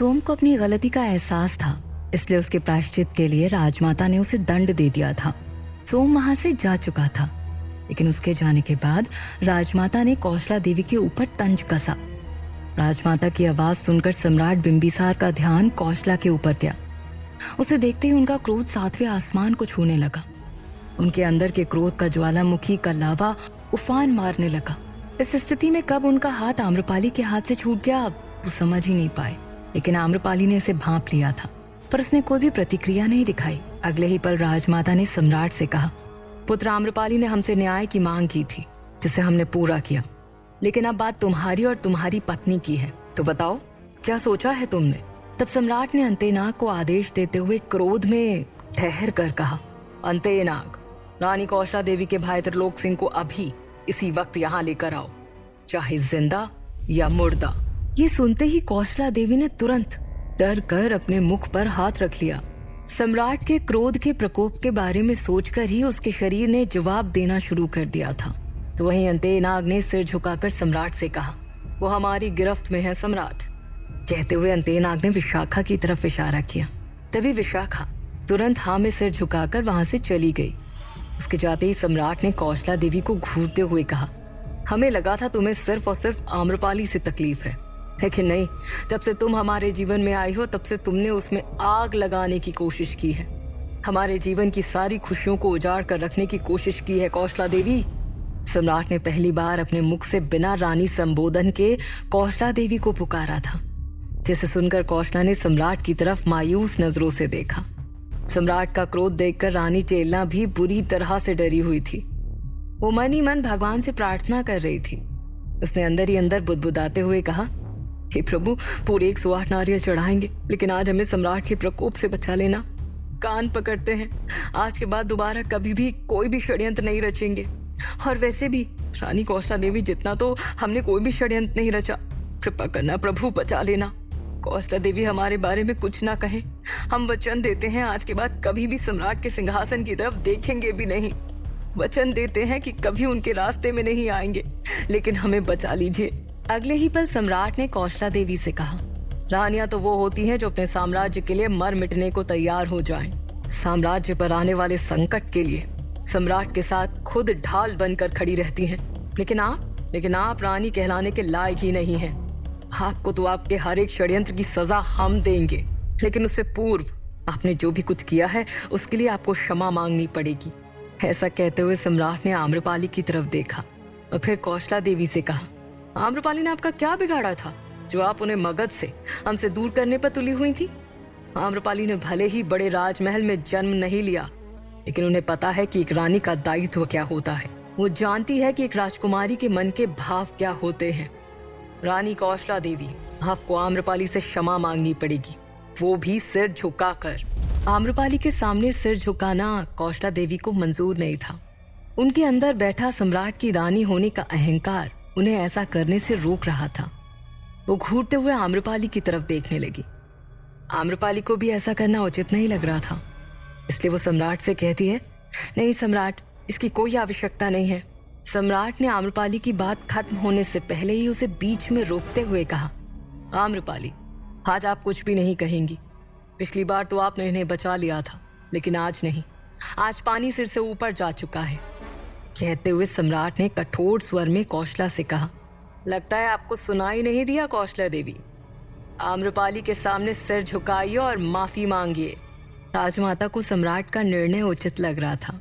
सोम को अपनी गलती का एहसास था, इसलिए उसके प्रायश्चित के लिए राजमाता ने उसे दंड दे दिया था। सोम वहां से जा चुका था, लेकिन उसके जाने के बाद राजमाता ने कौशला देवी के ऊपर तंज कसा। राजमाता की आवाज सुनकर सम्राट बिंबिसार का ध्यान कौशला के ऊपर गया। उसे देखते ही उनका क्रोध सातवें आसमान को छूने लगा। उनके अंदर के क्रोध का ज्वालामुखी का लावा उफान मारने लगा। इस स्थिति में कब उनका हाथ आम्रपाली के हाथ से छूट गया वो समझ ही नहीं पाए, लेकिन आम्रपाली ने इसे भांप लिया था, पर उसने कोई भी प्रतिक्रिया नहीं दिखाई। अगले ही पल राजमाता ने सम्राट से कहा, पुत्र आम्रपाली ने हमसे न्याय की मांग की थी, जिसे हमने पूरा किया, लेकिन अब बात तुम्हारी और तुम्हारी पत्नी की है, तो बताओ क्या सोचा है तुमने? तब सम्राट ने अंतेनाग को आदेश देते हुए क्रोध में ठहर कर कहा, अंतेनाग, रानी कौशला देवी के भाई त्रिलोक सिंह को अभी इसी वक्त यहाँ लेकर आओ, चाहे जिंदा या मुर्दा। ये सुनते ही कौशला देवी ने तुरंत डर कर अपने मुख पर हाथ रख लिया। सम्राट के क्रोध के प्रकोप के बारे में सोचकर ही उसके शरीर ने जवाब देना शुरू कर दिया था। तो वहीं अंतेनाग ने सिर झुकाकर सम्राट से कहा, वो हमारी गिरफ्त में है सम्राट। कहते हुए अंतेनाग ने विशाखा की तरफ इशारा किया। तभी विशाखा तुरंत हाँ में सिर झुकाकर वहां से चली गई। उसके जाते ही सम्राट ने कौशला देवी को घूरते हुए कहा, हमें लगा था तुम्हें सिर्फ और सिर्फ आम्रपाली से तकलीफ है, लेकिन नहीं, जब से तुम हमारे जीवन में आई हो तब से तुमने उसमें आग लगाने की कोशिश की है। हमारे जीवन की सारी खुशियों को उजाड़ कर रखने की कोशिश की है कौशला देवी। सम्राट ने पहली बार अपने मुख से बिना रानी संबोधन के कौशला देवी को पुकारा था, जिसे सुनकर कौशला ने सम्राट की तरफ मायूस नजरों से देखा। सम्राट का क्रोध देखकर रानी चेलना भी बुरी तरह से डरी हुई थी। वो मन ही मन भगवान से प्रार्थना कर रही थी। उसने अंदर ही अंदर बुदबुदाते हुए कहा, हे प्रभु, पूरे 108 नारियल चढ़ाएंगे, लेकिन आज हमें सम्राट के प्रकोप से बचा लेना। कान पकड़ते हैं, आज के बाद दोबारा कभी भी कोई भी षड्यंत्र नहीं रचेंगे। और वैसे भी रानी कौशला देवी जितना तो हमने कोई भी षड्यंत्र नहीं रचा। कृपा करना प्रभु, बचा लेना। कौशला देवी हमारे बारे में कुछ ना कहे। हम वचन देते हैं आज के बाद कभी भी सम्राट के सिंहासन की तरफ देखेंगे भी नहीं। वचन देते हैं कि कभी उनके रास्ते में नहीं आएंगे, लेकिन हमें बचा लीजिए। अगले ही पल सम्राट ने कौशला देवी से कहा, रानियां तो वो होती हैं जो अपने साम्राज्य के लिए मर मिटने को तैयार हो जाएं। साम्राज्य पर आने वाले संकट के लिए सम्राट के साथ खुद ढाल बनकर खड़ी रहती हैं। लेकिन आप रानी कहलाने के लायक ही नहीं हैं। आपको तो आपके हर एक षड्यंत्र की सजा हम देंगे, लेकिन उससे पूर्व आपने जो भी कुछ किया है उसके लिए आपको क्षमा मांगनी पड़ेगी। ऐसा कहते हुए सम्राट ने आम्रपाली की तरफ देखा और फिर कौशला देवी से कहा, आम्रपाली ने आपका क्या बिगाड़ा था जो आप उन्हें मगध से हमसे दूर करने पर तुली हुई थी? आम्रपाली ने भले ही बड़े राजमहल में जन्म नहीं लिया, लेकिन उन्हें पता है कि एक रानी का दायित्व क्या होता है। वो जानती है कि एक राजकुमारी के मन के भाव क्या होते हैं। रानी कौशला देवी, आपको आम्रपाली से क्षमा मांगनी पड़ेगी, वो भी सिर झुकाकर। आम्रपाली के सामने सिर झुकाना कौशला देवी को मंजूर नहीं था। उनके अंदर बैठा सम्राट की रानी होने का अहंकार उन्हें ऐसा करने से रोक रहा था। वो घूरते हुए आम्रपाली की तरफ देखने लगी। आम्रपाली को भी ऐसा करना उचित नहीं लग रहा था, इसलिए वो सम्राट से कहती है, नहीं सम्राट, इसकी कोई आवश्यकता नहीं है। सम्राट ने आम्रपाली की बात खत्म होने से पहले ही उसे बीच में रोकते हुए कहा, आम्रपाली, आज आप कुछ भी नहीं कहेंगी। पिछली बार तो आपने इन्हें बचा लिया था, लेकिन आज नहीं। आज पानी सिर से ऊपर जा चुका है। कहते हुए सम्राट ने कठोर स्वर में कौशला से कहा, लगता है आपको सुनाई नहीं दिया कौशला देवी। आम्रपाली के सामने सिर झुकाइए और माफी मांगिए। राजमाता को सम्राट का निर्णय उचित लग रहा था।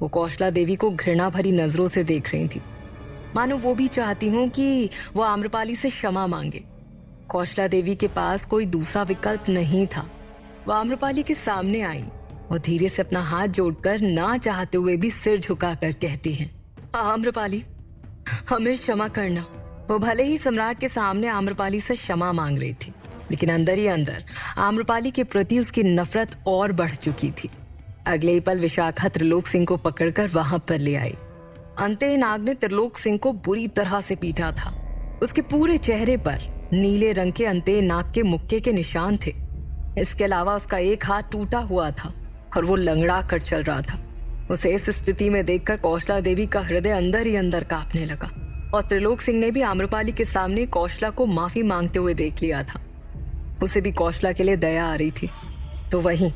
वो कौशला देवी को घृणा भरी नजरों से देख रही थी, मानो वो भी चाहती हूँ कि वो आम्रपाली से क्षमा मांगे। कौशला देवी के पास कोई दूसरा विकल्प नहीं था। वो आम्रपाली के सामने आई और धीरे से अपना हाथ जोड़कर ना चाहते हुए भी सिर झुकाकर कहती हैं, आम्रपाली, हमें क्षमा करना। वो भले ही सम्राट के सामने आम्रपाली से क्षमा मांग रही थी, लेकिन अंदर ही अंदर आम्रपाली के प्रति उसकी नफरत और बढ़ चुकी थी। अगले ही पल विशाखा त्रिलोक सिंह को पकड़कर वहां पर ले आई। अंतेनाग ने त्रिलोक सिंह को बुरी तरह से पीटा था। उसके पूरे चेहरे पर नीले रंग के अंतेनाग के मुक्के के निशान थे। इसके अलावा उसका एक हाथ टूटा हुआ था और वो लंगड़ा कर चल रहा था। उसे इस स्थिति में देखकर कौशला देवी का हृदय अंदर ही अंदर कांपने लगा और त्रिलोक सिंह ने भी आम्रपाली के सामने कौशला को माफी मांगते हुए देख लिया था। उसे भी कौशला के लिए दया आ रही थी, तो वहीं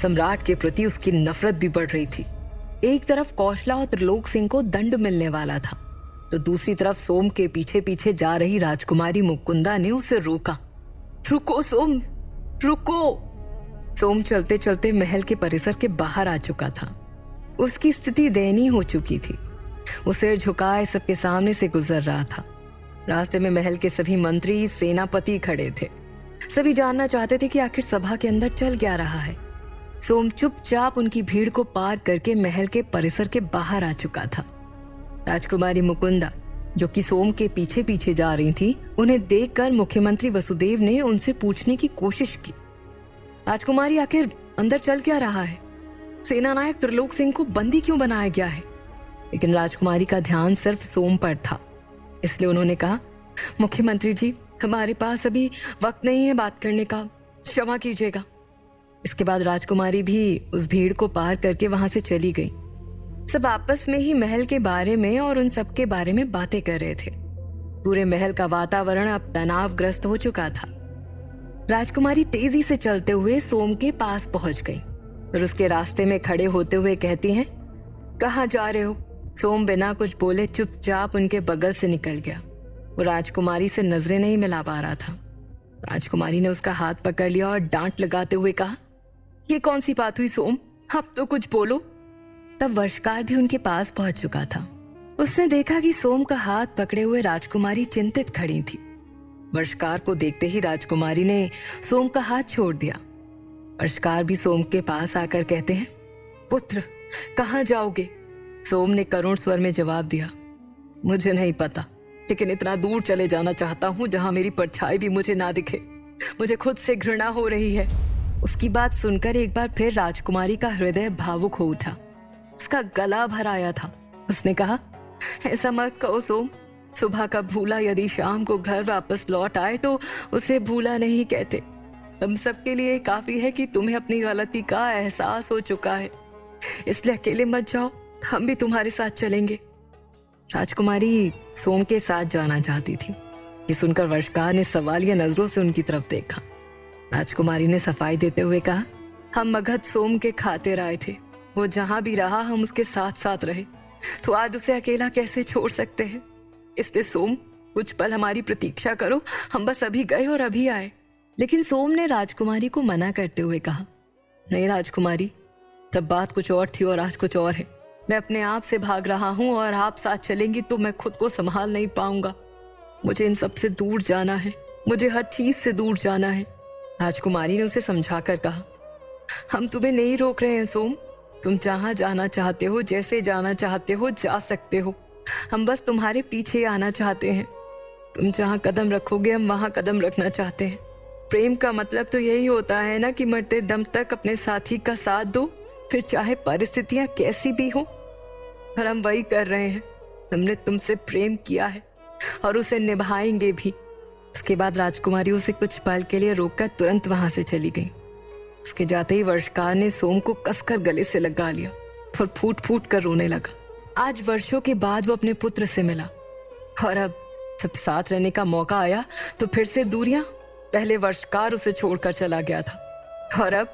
सम्राट के प्रति उसकी नफरत भी बढ़ रही थी। एक तरफ कौशला और त्रिलोक सिंह को दंड मिलने वाला था, तो दूसरी तरफ सोम के पीछे पीछे जा रही राजकुमारी मुकुंदा ने उसे रोका। रुको सोम, रुको। सोम चलते चलते महल के परिसर के बाहर आ चुका था। उसकी स्थिति दयनीय हो चुकी थी। वो सिर झुकाए सबके सामने से गुजर रहा था। रास्ते में महल के सभी मंत्री, सेनापति खड़े थे। सभी जानना चाहते थे कि आखिर सभा के अंदर चल क्या रहा है। सोम चुपचाप उनकी भीड़ को पार करके महल के परिसर के बाहर आ चुका था। राजकुमारी मुकुंदा, जो कि सोम के पीछे पीछे जा रही थी, उन्हें देखकर मुख्यमंत्री वसुदेव ने उनसे पूछने की कोशिश की, राजकुमारी आखिर अंदर चल क्या रहा है? सेनानायक त्रिलोक सिंह को बंदी क्यों बनाया गया है? लेकिन राजकुमारी का ध्यान सिर्फ सोम पर था, इसलिए उन्होंने कहा, मुख्यमंत्री जी, हमारे पास अभी वक्त नहीं है बात करने का, क्षमा कीजिएगा। इसके बाद राजकुमारी भी उस भीड़ को पार करके वहां से चली गई। सब आपस में ही महल के बारे में और उन सब के बारे में बातें कर रहे थे। पूरे महल का वातावरण अब तनावग्रस्त हो चुका था। राजकुमारी तेजी से चलते हुए सोम के पास पहुंच गई और उसके रास्ते में खड़े होते हुए कहती हैं, कहाँ जा रहे हो? सोम बिना कुछ बोले चुपचाप उनके बगल से निकल गया। वो राजकुमारी से नजरें नहीं मिला पा रहा था। राजकुमारी ने उसका हाथ पकड़ लिया और डांट लगाते हुए कहा, ये कौन सी बात हुई सोम? अब तो कुछ बोलो। तब वर्षकार भी उनके पास पहुंच चुका था। उसने देखा कि सोम का हाथ पकड़े हुए राजकुमारी चिंतित खड़ी थी। वर्षकार को देखते ही राजकुमारी ने सोम का हाथ छोड़ दिया। वर्षकार भी सोम के पास आकर कहते हैं, पुत्र, कहाँ जाओगे? सोम ने करुण स्वर में जवाब दिया, मुझे नहीं पता, लेकिन इतना दूर चले जाना चाहता हूँ जहाँ मेरी परछाई भी मुझे ना दिखे। मुझे खुद से घृणा हो रही है। उसकी बात सुनकर एक बार फिर राजकुमारी का हृदय भावुक हो उठा। उसका गला भर आया था। उसने कहा, ऐसा मत कहो सोम। सुबह का भूला यदि शाम को घर वापस लौट आए तो उसे भूला नहीं कहते। हम सबके लिए काफी है कि तुम्हें अपनी गलती का एहसास हो चुका है, इसलिए अकेले मत जाओ, हम भी तुम्हारे साथ चलेंगे। राजकुमारी सोम के साथ जाना चाहती थी। ये सुनकर वर्षकार ने सवालिया नजरों से उनकी तरफ देखा। राजकुमारी ने सफाई देते हुए कहा, हम मगध सोम के खातिर आए थे। वो जहां भी रहा हम उसके साथ साथ रहे, तो आज उसे अकेला कैसे छोड़ सकते हैं? इसलिए सोम, कुछ पल हमारी प्रतीक्षा करो, हम बस अभी गए और अभी आए। लेकिन सोम ने राजकुमारी को मना करते हुए कहा, नहीं राजकुमारी, तब बात कुछ और थी और आज कुछ और है। मैं अपने आप से भाग रहा हूँ और आप साथ चलेंगी तो मैं खुद को संभाल नहीं पाऊंगा। मुझे इन सब से दूर जाना है, मुझे हर चीज से दूर जाना है। राजकुमारी ने उसे समझाकर कहा, हम तुम्हें नहीं रोक रहे हैं सोम, तुम जहाँ जाना चाहते हो, जैसे जाना चाहते हो, जा सकते हो। हम बस तुम्हारे पीछे आना चाहते हैं। तुम जहाँ कदम रखोगे हम वहाँ कदम रखना चाहते हैं। प्रेम का मतलब तो यही होता है ना कि मरते दम तक अपने साथी का साथ दो, फिर चाहे परिस्थितियां कैसी भी हो। और हम वही कर रहे हैं। हमने तुमसे प्रेम किया है और उसे निभाएंगे भी। उसके बाद राजकुमारी उसे कुछ पल के लिए रोककर तुरंत वहां से चली गई। उसके जाते ही वर्षकार ने सोम को कसकर गले से लगा लिया और फूट फूट कर रोने लगा। आज वर्षों के बाद वो अपने पुत्र से मिला और अब जब साथ रहने का मौका आया तो फिर से दूरियां। पहले वर्षकार उसे छोड़कर चला गया था और अब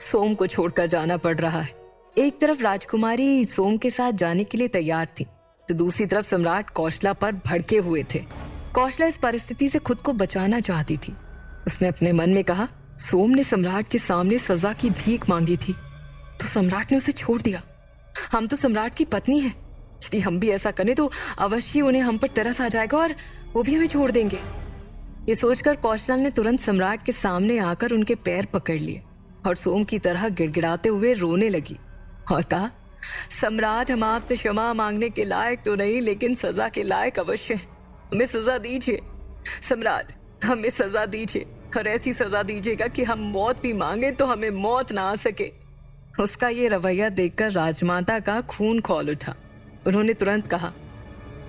सोम को छोड़कर जाना पड़ रहा है। एक तरफ राजकुमारी सोम के साथ जाने के लिए तैयार थी, तो दूसरी तरफ सम्राट कौशला पर भड़के हुए थे। कौशला इस परिस्थिति से खुद को बचाना चाहती थी। उसने अपने मन में कहा, सोम ने सम्राट के सामने सजा की भीख मांगी थी तो सम्राट ने उसे छोड़ दिया। हम तो सम्राट की पत्नी हैं, यदि हम भी ऐसा करें तो अवश्य उन्हें हम पर तरस आ जाएगा और वो भी हमें छोड़ देंगे। ये सोचकर कौशला ने तुरंत सम्राट के सामने आकर उनके पैर पकड़ लिए और सोम की तरह गिड़गिड़ाते हुए रोने लगी और कहा, सम्राट, हम आपसे क्षमा मांगने के लायक तो नहीं, लेकिन सजा के लायक अवश्य हैं। हमें सजा दीजिए सम्राट, हमें सजा दीजिए और ऐसी सजा दीजिएगा कि हम मौत भी मांगे तो हमें मौत ना आ सके। उसका ये रवैया देखकर राजमाता का खून खौल उठा। उन्होंने तुरंत कहा,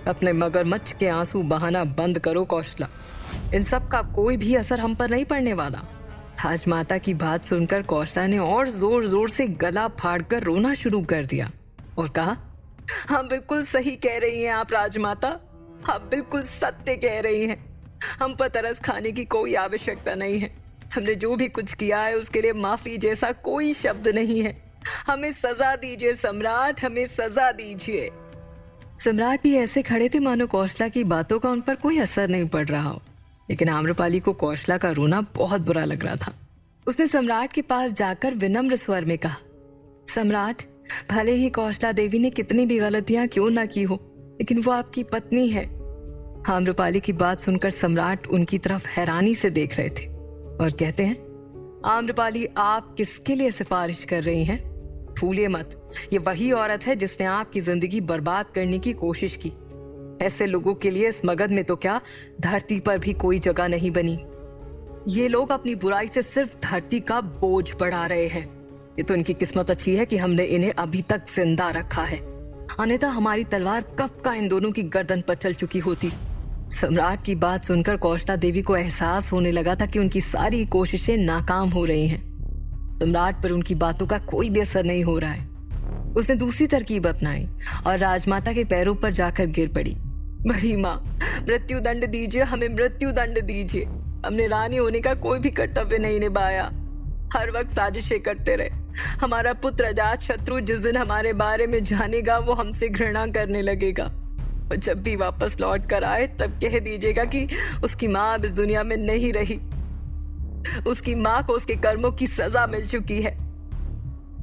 अपने मगरमच्छ के आंसू बहाना बंद करो कौशला, इन सब का कोई भी असर हम पर नहीं पड़ने वाला। राजमाता की बात सुनकर कौशला ने और जोर जोर से गला फाड़कर रोना शुरू कर दिया और कहा, हाँ बिल्कुल सही कह रही हैं आप राजमाता, आप बिल्कुल सत्य कह रही हैं। हम पर तरस खाने की कोई आवश्यकता नहीं है। हमने जो भी कुछ किया है उसके लिए माफी जैसा कोई शब्द नहीं है। हमें सजा दीजिए सम्राट, हमें सजा दीजिए। सम्राट भी ऐसे खड़े थे मानो कौशला की बातों का उन पर कोई असर नहीं पड़ रहा हो। लेकिन आम्रपाली को कौशला का रोना बहुत बुरा लग रहा था। उसने सम्राट के पास जाकर विनम्र स्वर में कहा, सम्राट, भले ही कौशला देवी ने कितनी भी गलतियां क्यों ना की हो, लेकिन वो आपकी पत्नी है। आम्रपाली की बात सुनकर सम्राट उनकी तरफ हैरानी से देख रहे थे और कहते हैं, आम्रपाली, आप किसके लिए सिफारिश कर रही हैं? भूलिए मत, ये वही औरत है जिसने आपकी जिंदगी बर्बाद करने की कोशिश की। ऐसे लोगों के लिए इस मगध में तो क्या, धरती पर भी कोई जगह नहीं बनी। ये लोग अपनी बुराई से सिर्फ धरती का बोझ बढ़ा रहे हैं। ये तो इनकी किस्मत अच्छी है कि हमने इन्हें अभी तक जिंदा रखा है, अन्यथा हमारी तलवार कब का इन दोनों की गर्दन पर चल चुकी होती। सम्राट की बात सुनकर कौशला देवी को एहसास होने लगा था कि उनकी सारी कोशिशें नाकाम हो रही हैं। सम्राट पर उनकी बातों का कोई भी असर नहीं हो रहा है। उसने दूसरी तरकीब अपनाई और राजमाता के पैरों पर जाकर गिर पड़ी। बड़ी माँ, मृत्यु दंड दीजिए, हमें मृत्यु दंड दीजिए। हमने रानी होने का कोई भी कर्तव्य नहीं निभाया, हर वक्त साजिशें करते रहे। हमारा पुत्र अजात शत्रु जिस दिन हमारे बारे में जानेगा वो हमसे घृणा करने लगेगा, और जब भी वापस लौट कर आए तब कह दीजिएगा कि उसकी माँ अब इस दुनिया में नहीं रही, उसकी माँ को उसके कर्मों की सजा मिल चुकी है।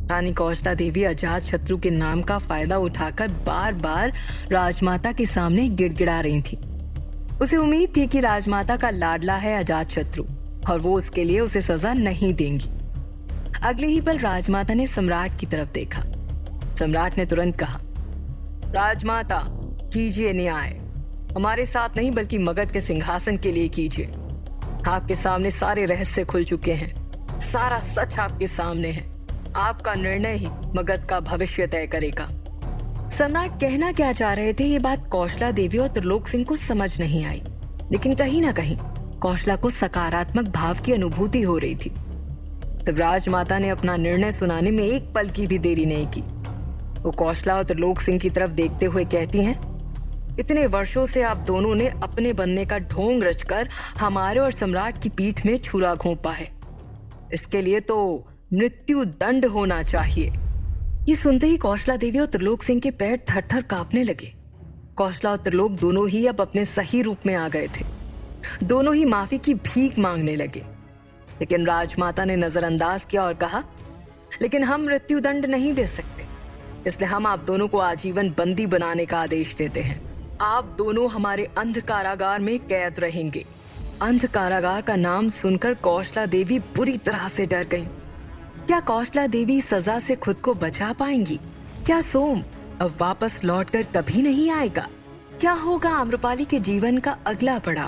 रानी कौशला देवी अजात शत्रु के नाम का फायदा उठाकर बार बार राजमाता के सामने गिड़गिड़ा रही थी। उसे उम्मीद थी कि राजमाता का लाडला है अजात शत्रु और वो उसके लिए उसे सजा नहीं देंगी। अगले ही पल राजमाता ने सम्राट की तरफ देखा। सम्राट ने तुरंत कहा, राजमाता, कीजिए न्याय, हमारे साथ नहीं बल्कि मगध के सिंहासन के लिए कीजिए। आपके सामने सारे रहस्य खुल चुके हैं, सारा सच आपके सामने है। आपका निर्णय ही मगध का भविष्य तय करेगा। सम्राट कहना क्या चाह रहे थे ये बात कौशला देवी और त्रिलोक सिंह को समझ नहीं आई, लेकिन कहीं ना कहीं कौशला को सकारात्मक भाव की अनुभूति हो रही थी। तब राजमाता ने अपना निर्णय सुनाने में एक पल की भी देरी नहीं की। वो कौशला और त्रिलोक सिंह की तरफ देखते हुए कहती हैं, इतने वर्षों से आप दोनों ने अपने बनने का ढोंग रचकर हमारे और सम्राट की पीठ में छुरा घोंपा है। इसके लिए तो मृत्यु दंड होना चाहिए। ये सुनते ही कौशला देवी और त्रिलोक सिंह के पैर थर थर कांपने लगे। कौशला और त्रिलोक दोनों ही अब अपने सही रूप में आ गए थे। दोनों ही माफी की भीख मांगने लगे, लेकिन राजमाता ने नजरअंदाज किया और कहा, लेकिन हम मृत्यु दंड नहीं दे सकते, इसलिए हम आप दोनों को आजीवन बंदी बनाने का आदेश देते हैं। आप दोनों हमारे अंध कारागार में कैद रहेंगे। अंध कारागार का नाम सुनकर कौशला देवी बुरी तरह से डर गईं। क्या कौशला देवी सजा से खुद को बचा पाएंगी? क्या सोम अब वापस लौटकर कभी नहीं आएगा? क्या होगा आम्रपाली के जीवन का अगला पड़ाव?